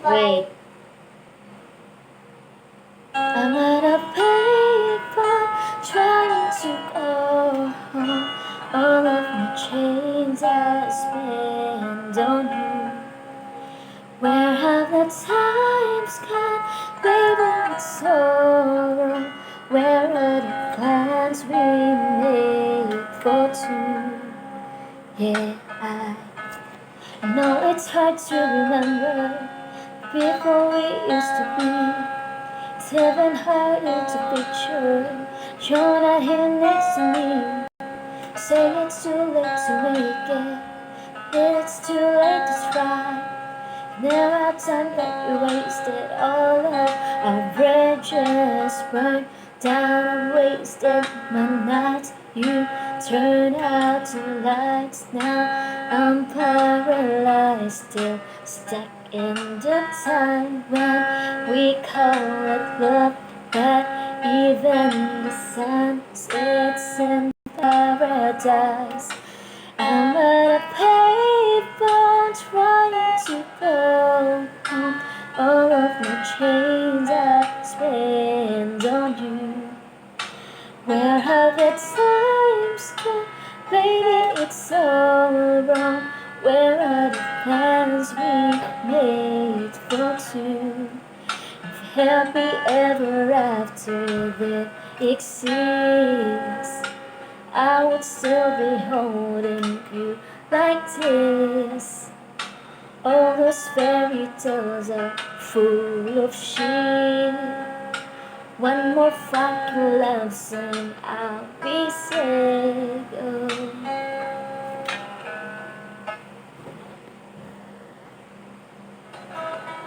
Wait, I'm at a payphone trying to go home. All of my chains I spend on you. Where have the times gone, baby, it's over. Where are the plans we made for two? Yeah, I know it's hard to remember people we used to be. It's even harder to picture you're not here next to me. Say it's too late to make it, it's too late to try. There are times that you wasted, all of our bridges burned down. Wasted my nights, you turned out to lights. Now I'm paralyzed, still stuck in the time when we call it love. But even the sun sits in paradise. I'm at a payphone trying to go home. All of my chains I spend on you. Where have the times gone? Baby, it's all wrong. Where are the plans we made for two? If happy ever after that exists, I would still be holding you like this. All those fairy tales are full of shit. One more fucking lesson, I'll be sick of.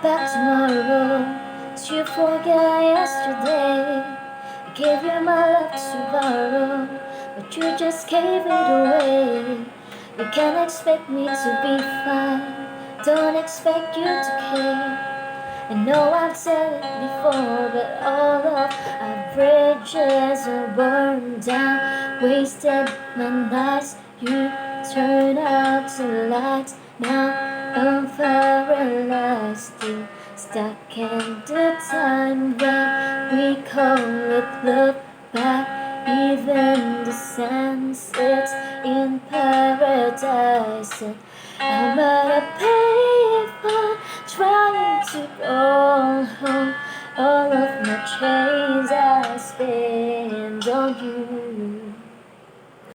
Back tomorrow, did you forget yesterday? I gave you my love to borrow, but you just gave it away. You can't expect me to be fine, don't expect you to care. I know I've said it before, but all of our bridges are burned down. Wasted my nights, you turned out to lights. Now I'm paralyzed, still stuck in the time when we call it love. But even the sun sits in paradise, and